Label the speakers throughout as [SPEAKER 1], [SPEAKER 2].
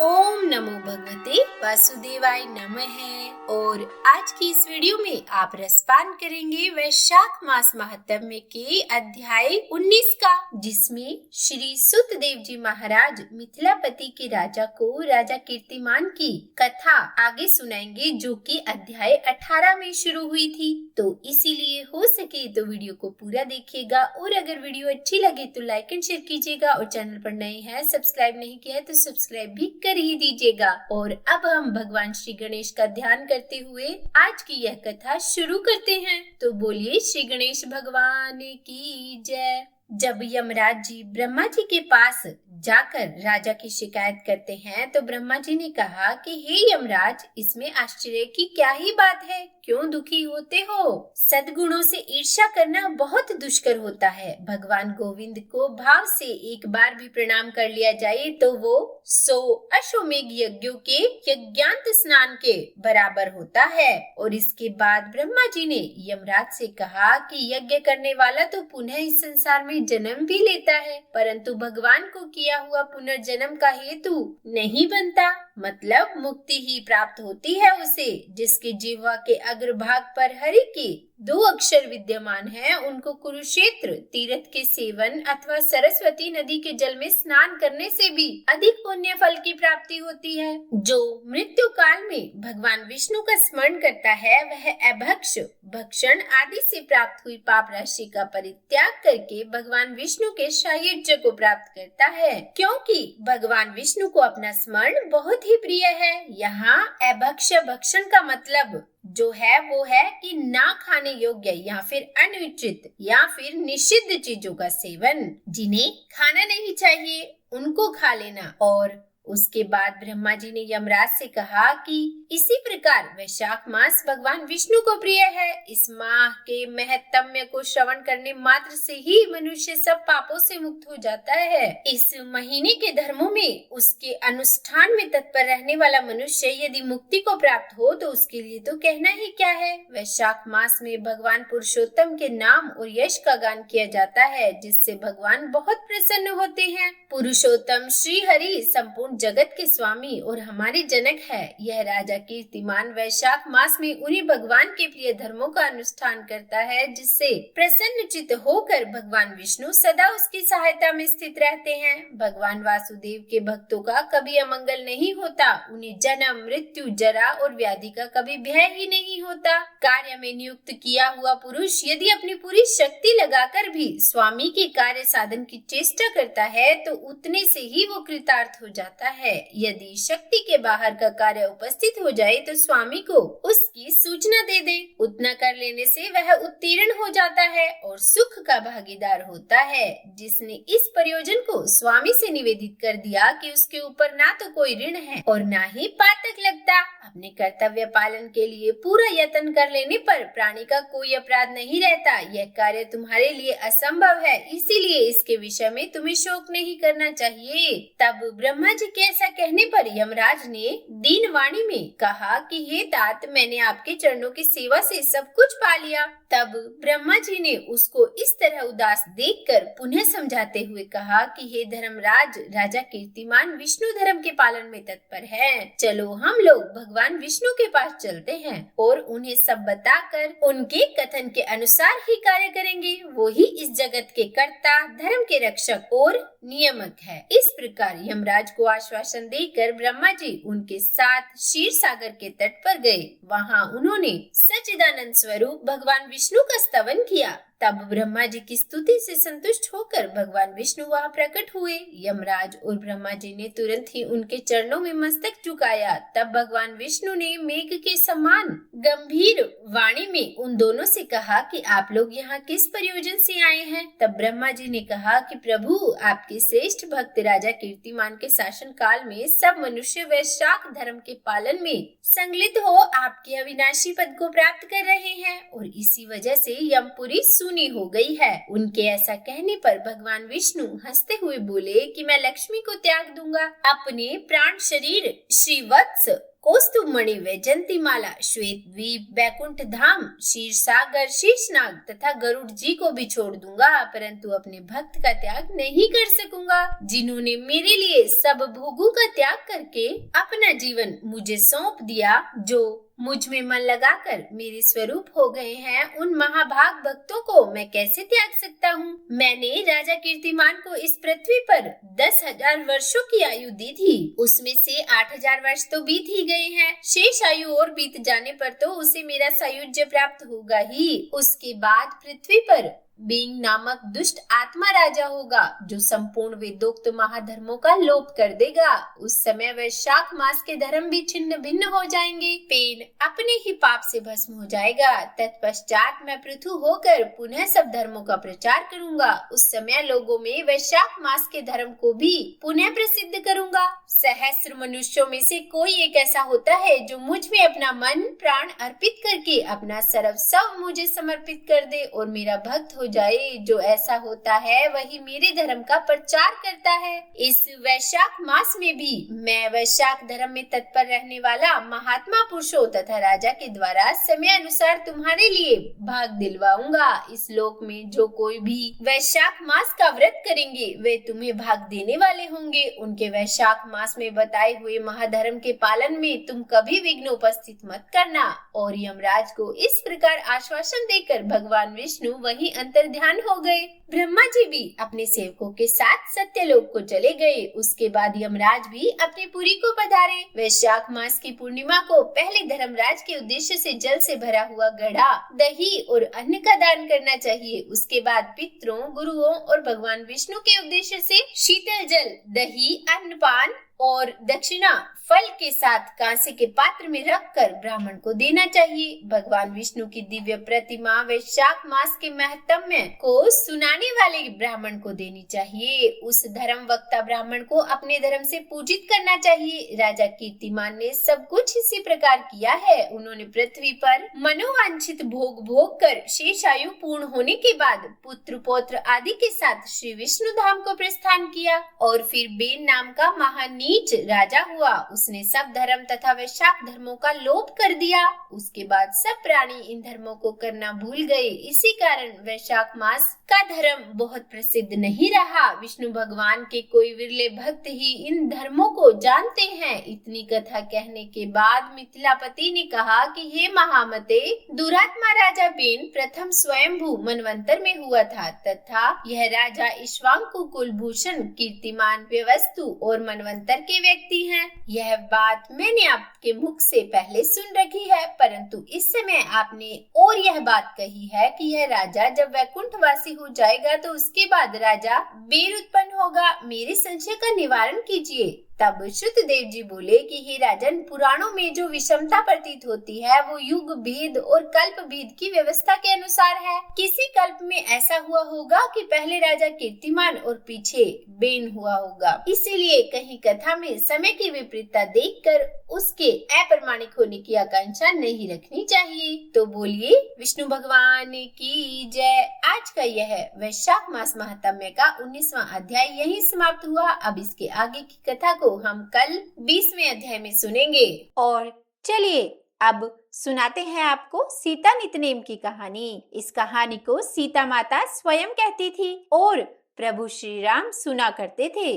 [SPEAKER 1] ओम नमो भगवते वासुदेवाय नमः। और आज की इस वीडियो में आप रसपान करेंगे वैशाख मास महात्म्य के अध्याय 19 का, जिसमें श्री सुतदेव जी महाराज मिथिलापति के राजा को राजा कीर्तिमान की कथा आगे सुनाएंगे, जो कि अध्याय 18 में शुरू हुई थी। तो इसीलिए हो सके तो वीडियो को पूरा देखिएगा, और अगर वीडियो अच्छी लगे तो लाइक एंड शेयर कीजिएगा, और चैनल पर नए हैं सब्सक्राइब नहीं किया है तो सब्सक्राइब भी कर ही दीजिएगा। और अब हम भगवान श्री गणेश का ध्यान करते हुए आज की यह कथा शुरू करते हैं। तो बोलिए श्री गणेश भगवान की जय। जब यमराज जी ब्रह्मा जी के पास जाकर राजा की शिकायत करते हैं तो ब्रह्मा जी ने कहा कि हे यमराज, इसमें आश्चर्य की क्या ही बात है, क्यों दुखी होते हो? सद्गुणों से ईर्ष्या करना बहुत दुष्कर होता है। भगवान गोविंद को भाव से एक बार भी प्रणाम कर लिया जाए तो वो 100 अश्वमेघ यज्ञों के यज्ञांत स्नान के बराबर होता है। और इसके बाद ब्रह्मा जी ने यमराज से कहा कि यज्ञ करने वाला तो पुनः इस संसार में जन्म भी लेता है, परंतु भगवान को किया हुआ पुनर्जन्म का हेतु नहीं बनता, मतलब मुक्ति ही प्राप्त होती है उसे। जिसके जिह्वा के अग्रभाग पर हरि के 2 अक्षर विद्यमान हैं, उनको कुरुक्षेत्र तीर्थ के सेवन अथवा सरस्वती नदी के जल में स्नान करने से भी अधिक पुण्य फल की प्राप्ति होती है। जो मृत्यु काल में भगवान विष्णु का स्मरण करता है, वह अभक्ष, भक्षण आदि से प्राप्त हुई पाप राशि का परित्याग करके भगवान विष्णु के सायुज्य को प्राप्त करता है, क्योंकि भगवान विष्णु को अपना स्मरण बहुत ही प्रिय है। यहाँ अभक्ष भक्षण का मतलब जो है वो है कि ना खाने योग्य या फिर अनुचित या फिर निषिद्ध चीजों का सेवन, जिन्हें खाना नहीं चाहिए उनको खा लेना। और उसके बाद ब्रह्मा जी ने यमराज से कहा कि इसी प्रकार वैशाख मास भगवान विष्णु को प्रिय है। इस माह के महत्म्य को श्रवण करने मात्र से ही मनुष्य सब पापों से मुक्त हो जाता है। इस महीने के धर्मों में उसके अनुष्ठान में तत्पर रहने वाला मनुष्य यदि मुक्ति को प्राप्त हो तो उसके लिए तो कहना ही क्या है। वैशाख मास में भगवान पुरुषोत्तम के नाम और यश का गान किया जाता है, जिससे भगवान बहुत प्रसन्न होते हैं। पुरुषोत्तम श्री हरि संपूर्ण जगत के स्वामी और हमारे जनक है। यह राजा कीर्तिमान वैशाख मास में उन्हीं भगवान के प्रिय धर्मों का अनुष्ठान करता है, जिससे प्रसन्नचित्त होकर भगवान विष्णु सदा उसकी सहायता में स्थित रहते हैं। भगवान वासुदेव के भक्तों का कभी अमंगल नहीं होता, उन्हें जन्म, मृत्यु, जरा और व्याधि का कभी भय ही नहीं होता। कार्य में नियुक्त किया हुआ पुरुष यदि अपनी पूरी शक्ति लगाकर भी स्वामी के कार्य साधन की चेष्टा करता है तो उतने से ही वो कृतार्थ हो जाता है। यदि शक्ति के बाहर का कार्य उपस्थित हो जाए तो स्वामी को उसकी सूचना दे दे, उतना कर लेने से वह उत्तीर्ण हो जाता है और सुख का भागीदार होता है। जिसने इस प्रयोजन को स्वामी से निवेदित कर दिया कि उसके ऊपर ना तो कोई ऋण है और ना ही पातक लगता, अपने कर्तव्य पालन के लिए पूरा यत्न कर लेने पर प्राणी का कोई अपराध नहीं रहता। यह कार्य तुम्हारे लिए असंभव है, इसीलिए इसके विषय में तुम्हें शोक नहीं करना चाहिए। तब ब्रह्मा जी के ऐसा कहने पर यमराज ने दीन वाणी में कहा कि हे तात, मैंने आपके चरणों की सेवा से सब कुछ पा लिया। तब ब्रह्मा जी ने उसको इस तरह उदास देखकर पुनः समझाते हुए कहा कि हे धर्मराज, राजा कीर्तिमान विष्णु धर्म के पालन में तत्पर है। चलो हम लोग भगवान विष्णु के पास चलते हैं और उन्हें सब बताकर उनके कथन के अनुसार ही कार्य करेंगे। वो ही इस जगत के कर्ता, धर्म के रक्षक और नियमक है। इस प्रकार यमराज को आश्वासन देकर ब्रह्मा जी उनके साथ क्षीर सागर के तट पर गए। वहाँ उन्होंने सच्चिदानंद स्वरूप भगवान विष्णु का स्तवन किया। तब ब्रह्मा जी की स्तुति से संतुष्ट होकर भगवान विष्णु वहाँ प्रकट हुए। यमराज और ब्रह्मा जी ने तुरंत ही उनके चरणों में मस्तक झुकाया। तब भगवान विष्णु ने मेघ के समान गंभीर वाणी में उन दोनों से कहा कि आप लोग यहाँ किस प्रयोजन से आए हैं। तब ब्रह्मा जी ने कहा कि प्रभु, आपके श्रेष्ठ भक्त राजा कीर्तिमान के शासन काल में सब मनुष्य वैशाख धर्म के पालन में संगलित हो आपके अविनाशी पद को प्राप्त कर रहे हैं, और इसी वजह से यमपुरी सुनी हो गई है। उनके ऐसा कहने पर भगवान विष्णु हंसते हुए बोले कि मैं लक्ष्मी को त्याग दूंगा, अपने प्राण शरीर श्रीवत्स कौस्तुभमणि, वैजंतीमाला, श्वेत द्वीप, बैकुंठ धाम, क्षीर सागर, शीशनाग तथा गरुड़ जी को भी छोड़ दूंगा, परंतु अपने भक्त का त्याग नहीं कर सकूंगा, जिन्होंने मेरे लिए सब भोगों का त्याग करके अपना जीवन मुझे सौंप दिया, जो मुझ में मन लगाकर मेरे स्वरूप हो गए हैं। उन महाभाग भक्तों को मैं कैसे त्याग सकता हूँ? मैंने राजा कीर्तिमान को इस पृथ्वी पर 10,000 वर्षों की आयु दी थी, उसमें से 8,000 वर्ष तो बीत ही गए हैं। शेष आयु और बीत जाने पर तो उसे मेरा सायुज्य प्राप्त होगा ही। उसके बाद पृथ्वी पर बींग नामक दुष्ट आत्मा राजा होगा, जो संपूर्ण वेदोक्त महाधर्मों का लोप कर देगा। उस समय वैशाख मास के धर्म भी छिन्न भिन्न हो जाएंगे। पेन अपने ही पाप से भस्म हो जाएगा। तत्पश्चात मैं पृथु होकर पुनः सब धर्मों का प्रचार करूंगा। उस समय लोगों में वैशाख मास के धर्म को भी पुनः प्रसिद्ध करूंगा। सहस्र मनुष्यों में से कोई एक ऐसा होता है जो मुझ में अपना मन प्राण अर्पित करके अपना सर्वस्व मुझे समर्पित कर दे और मेरा भक्त हो जाए। जो ऐसा होता है वही मेरे धर्म का प्रचार करता है। इस वैशाख मास में भी मैं वैशाख धर्म में तत्पर रहने वाला महात्मा पुरुषों तथा राजा के द्वारा समय अनुसार तुम्हारे लिए भाग दिलवाऊंगा। इस लोक में जो कोई भी वैशाख मास का व्रत करेंगे वे तुम्हें भाग देने वाले होंगे। उनके वैशाख मास में बताए हुए महाधर्म के पालन में तुम कभी विघ्न उपस्थित मत करना। और यमराज को इस प्रकार आश्वासन देकर भगवान विष्णु वहीं अंतर ध्यान हो गए। ब्रह्मा जी भी अपने सेवकों के साथ सत्यलोक को चले गए। उसके बाद यमराज भी अपने पुरी को पधारे। वैशाख मास की पूर्णिमा को पहले धर्मराज के उद्देश्य से जल से भरा हुआ घड़ा, दही और अन्न का दान करना चाहिए। उसके बाद पितरों, गुरुओं और भगवान विष्णु के उद्देश्य से शीतल जल, दही, अन्नपान और दक्षिणा फल के साथ कांसे के पात्र में रखकर ब्राह्मण को देना चाहिए। भगवान विष्णु की दिव्य प्रतिमा वैशाख मास के महत्म्य को सुनाने वाले ब्राह्मण को देनी चाहिए। उस धर्म वक्ता ब्राह्मण को अपने धर्म से पूजित करना चाहिए। राजा कीर्तिमान ने सब कुछ इसी प्रकार किया है। उन्होंने पृथ्वी पर मनोवांछित भोग भोग कर शेष आयु पूर्ण होने के बाद पुत्र पौत्र आदि के साथ श्री विष्णु धाम को प्रस्थान किया और फिर बेन नाम का महानीच राजा हुआ। उसने सब धर्म तथा वैशाख धर्मों का लोप कर दिया। उसके बाद सब प्राणी इन धर्मों को करना भूल गए। इसी कारण वैशाख मास का धर्म बहुत प्रसिद्ध नहीं रहा। विष्णु भगवान के कोई विरले भक्त ही इन धर्मों को जानते हैं। इतनी कथा कहने के बाद मिथिलापति ने कहा कि हे महामते, दुरात्मा राजा बेन प्रथम स्वयंभू मनवंतर में हुआ था तथा यह राजा इक्ष्वाकु कुलभूषण कीर्तिमान व्यवस्तु और मनवंतर के व्यक्ति हैं। यह बात मैंने आपके मुख से पहले सुन रखी है, परंतु इस समय आपने और यह बात कही है कि यह राजा जब वैकुंठवासी हो जाएगा तो उसके बाद राजा बेर उत्पन्न होगा। मेरे संशय का निवारण कीजिए। तब श्रुतदेव जी बोले कि हे राजन, पुराणों में जो विषमता प्रतीत होती है वो युग भेद और कल्प भेद की व्यवस्था के अनुसार है। किसी कल्प में ऐसा हुआ होगा कि पहले राजा कीर्तिमान और पीछे बेन हुआ होगा। इसीलिए कहीं कथा में समय की विपरीतता देखकर उसके अप्रमाणिक होने की आकांक्षा नहीं रखनी चाहिए। तो बोलिए विष्णु भगवान की जय। आज का यह वैशाख मास महात्म्य का 19वां अध्याय यहीं समाप्त हुआ। अब इसके आगे की कथा को हम कल 20वें अध्याय में सुनेंगे।
[SPEAKER 2] और चलिए अब सुनाते हैं आपको सीता नितनेम की कहानी। इस कहानी को सीता माता स्वयं कहती थी और प्रभु श्री राम सुना करते थे।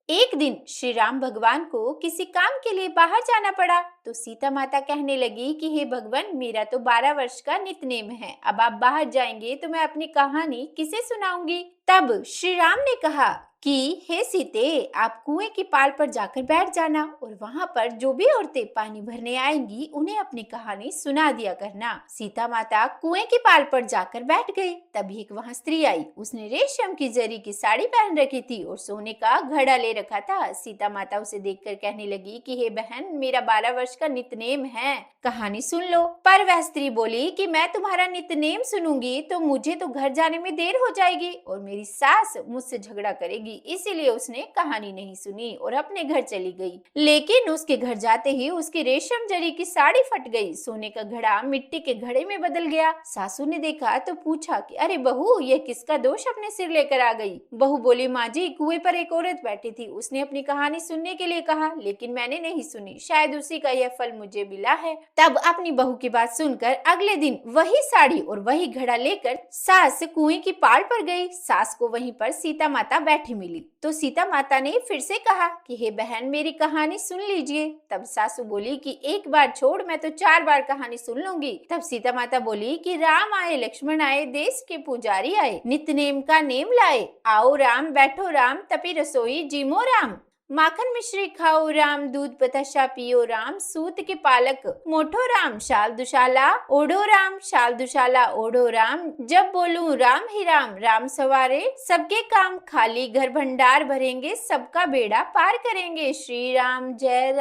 [SPEAKER 2] एक दिन श्री राम भगवान को किसी काम के लिए बाहर जाना पड़ा तो सीता माता कहने लगी कि हे भगवान, मेरा तो 12 वर्ष का नितनेम है। अब आप बाहर जाएंगे तो मैं अपनी कहानी किसे सुनाऊंगी? तब श्री राम ने कहा कि हे सीते, आप कुएं की पाल पर जाकर बैठ जाना और वहां पर जो भी औरतें पानी भरने आएंगी उन्हें अपनी कहानी सुना दिया करना। सीता माता कुएं की पाल पर जाकर बैठ गई। तभी एक वहां स्त्री आई। उसने रेशम की जरी की साड़ी पहन रखी थी और सोने का घड़ा ले रखा था। सीता माता उसे देखकर कहने लगी कि हे बहन, मेरा 12 वर्ष का नितनेम है, कहानी सुन लो। पर वह स्त्री बोली कि मैं तुम्हारा नितनेम सुनूंगी तो मुझे तो घर जाने में देर हो जाएगी और मेरी मेरी सास मुझसे झगड़ा करेगी, इसीलिए उसने कहानी नहीं सुनी और अपने घर चली गई। लेकिन उसके घर जाते ही उसकी रेशम जरी की साड़ी फट गई, सोने का घड़ा मिट्टी के घड़े में बदल गया। सासू ने देखा तो पूछा कि अरे बहू, ये किसका दोष अपने सिर लेकर आ गई? बहू बोली, माँ जी, कुएं पर एक औरत बैठी थी, उसने अपनी कहानी सुनने के लिए कहा, लेकिन मैंने नहीं सुनी, शायद उसी का यह फल मुझे मिला है। तब अपनी बहू की बात सुनकर अगले दिन वही साड़ी और वही घड़ा लेकर सास कुएं की पार पर गई। सास को वहीं पर सीता माता बैठी मिली तो सीता माता ने फिर से कहा कि हे बहन, मेरी कहानी सुन लीजिए। तब सासू बोली कि एक बार छोड़, मैं तो 4 बार कहानी सुन लूंगी। तब सीता माता बोली कि राम आए, लक्ष्मण आए, देश के पुजारी आए, नित नेम का नेम लाए, आओ राम, बैठो राम, तपी रसोई जीमो राम, माखन मिश्री खाओ राम, दूध बताशा पियो राम, सूत के पालक मोठो राम, शाल दुशाला ओढ़ो राम, शाल दुशाला ओढ़ो राम, जब बोलूं राम ही राम, राम सवारे सबके काम, खाली घर भंडार भरेंगे, सबका बेड़ा पार करेंगे, श्री राम जय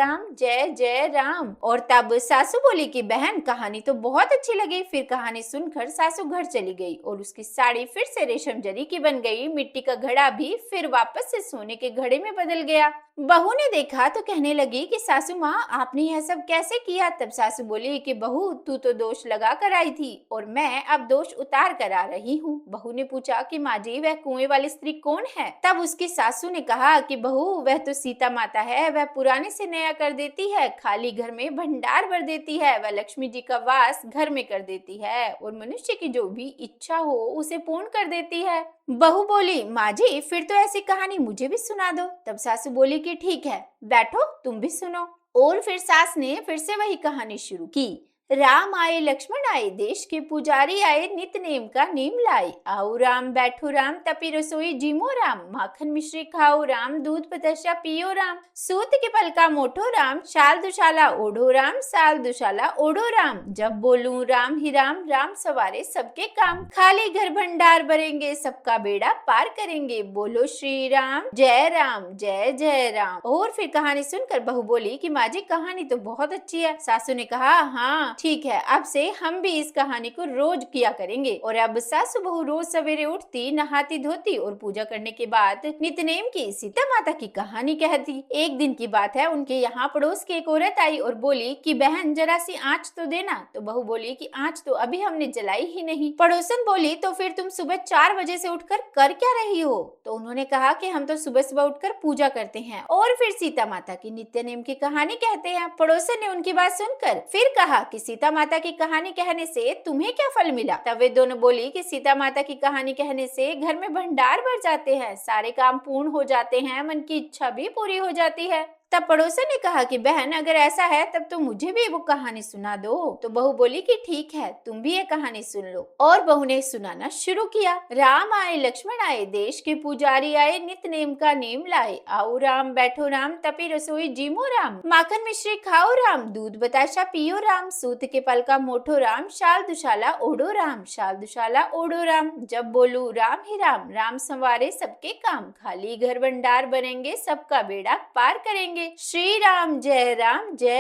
[SPEAKER 2] जय राम। और तब सासू बोली कि बहन, कहानी तो बहुत अच्छी लगी। फिर कहानी सुनकर सासू घर चली गई और उसकी साड़ी फिर से रेशम जरी की बन गई, मिट्टी का घड़ा भी फिर वापस से सोने के घड़े में बदल गया। बहू ने देखा तो कहने लगी कि सासू माँ, आपने यह सब कैसे किया? तब सासू बोली कि बहू, तू तो दोष लगा कर आई थी और मैं अब दोष उतार कर आ रही हूँ। बहू ने पूछा कि माँ जी, वह कुएं वाली स्त्री कौन है? तब उसकी सासू ने कहा कि बहू, वह तो सीता माता है, वह पुराने से नया कर देती है, खाली घर में भंडार भर देती है, वह लक्ष्मी जी का वास घर में कर देती है और मनुष्य की जो भी इच्छा हो उसे पूर्ण कर देती है। बहू बोली, माँ जी, फिर तो ऐसी कहानी मुझे भी सुना दो। तब सासू बोली कि ठीक है, बैठो, तुम भी सुनो। और फिर सास ने फिर से वही कहानी शुरू की। राम आए, लक्ष्मण आए, देश के पुजारी आए, नित नेम का नेम लाए, आओ राम, बैठो राम, तपी रसोई जीमो राम, माखन मिश्री खाओ राम, दूध बताशा पियो राम, सूत के पल का मोठो राम, शाल दुशाला ओढ़ो राम, शाल दुशाला ओढ़ो राम, जब बोलूं राम ही राम, राम सवारे सबके काम, खाली घर भंडार भरेंगे, सबका बेड़ा पार करेंगे, बोलो श्री राम जय जय राम। और फिर कहानी सुनकर बहू बोली कि माँ जी, कहानी तो बहुत अच्छी है। सासू ने कहा, हाँ ठीक है, अब से हम भी इस कहानी को रोज किया करेंगे। और अब सासू बहू रोज सवेरे उठती, नहाती धोती और पूजा करने के बाद नित्यनेम की सीता माता की कहानी कहती। एक दिन की बात है, उनके यहाँ पड़ोस की एक औरत आई और बोली कि बहन, जरा सी आँच तो देना। तो बहू बोली कि आँच तो अभी हमने जलाई ही नहीं। पड़ोसन बोली, तो फिर तुम सुबह 4 बजे से उठकर कर क्या रही हो? तो उन्होंने कहा कि हम तो सुबह सुबह उठकर पूजा करते हैं और फिर सीता माता की नित्य नेम की कहानी कहते हैं। पड़ोसन ने उनकी बात सुनकर फिर कहा कि सीता माता की कहानी कहने से तुम्हें क्या फल मिला? तब वे दोनों बोली कि सीता माता की कहानी कहने से घर में भंडार भर जाते हैं, सारे काम पूर्ण हो जाते हैं, मन की इच्छा भी पूरी हो जाती है। तब पड़ोसन ने कहा कि बहन, अगर ऐसा है तब तो मुझे भी वो कहानी सुना दो। तो बहू बोली कि ठीक है, तुम भी ये कहानी सुन लो। और बहू ने सुनाना शुरू किया। राम आए, लक्ष्मण आए, देश के पुजारी आए, नित नेम का नेम लाए, आओ राम, बैठो राम, तपी रसोई जीमो राम, माखन मिश्री खाओ राम, दूध बताशा पियो राम, सूत के पल का मोठो राम, शाल दुशाला ओढ़ो राम, शाल दुशाला ओढ़ो राम, जब बोलू राम ही राम, राम संवारे सबके काम, खाली घर भंडार बनेंगे, सबका बेड़ा पार करेंगे, श्री राम जय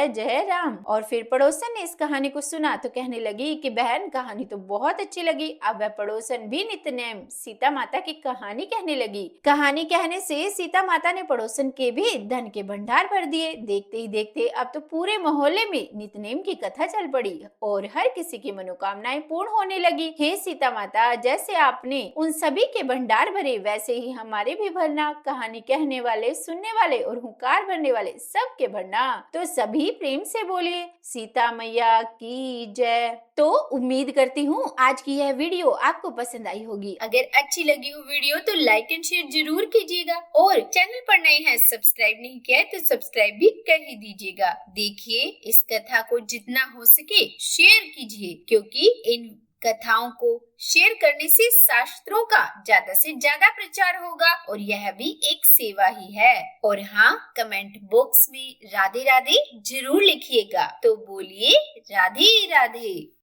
[SPEAKER 2] जय राम। और फिर पड़ोसन ने इस कहानी को सुना तो कहने लगी कि बहन, कहानी तो बहुत अच्छी लगी। अब वह पड़ोसन भी नित्य नेम सीता माता की कहानी कहने लगी। कहानी कहने से सीता माता ने पड़ोसन के भी धन के भंडार भर दिए। देखते ही देखते अब तो पूरे मोहल्ले में नित्य नेम की कथा चल पड़ी और हर किसी की मनोकामनाएं पूर्ण होने लगी। हे सीता माता, जैसे आपने उन सभी के भंडार भरे, वैसे ही हमारे भी भरना। कहानी कहने वाले, सुनने वाले और हुंकार भरने वाले सबके भरना। तो सभी प्रेम से बोलिए, सीता मैया की जय। तो उम्मीद करती हूँ आज की यह वीडियो आपको पसंद आई होगी।
[SPEAKER 1] अगर अच्छी लगी हो वीडियो तो लाइक एंड शेयर जरूर कीजिएगा और चैनल पर नए हैं, सब्सक्राइब नहीं किया है तो सब्सक्राइब भी कर ही दीजिएगा। देखिए, इस कथा को जितना हो सके शेयर कीजिए, क्योंकि इन कथाओं को शेयर करने से शास्त्रों का ज्यादा से ज्यादा प्रचार होगा और यह भी एक सेवा ही है। और हाँ, कमेंट बॉक्स में राधे राधे जरूर लिखिएगा। तो बोलिए राधे राधे।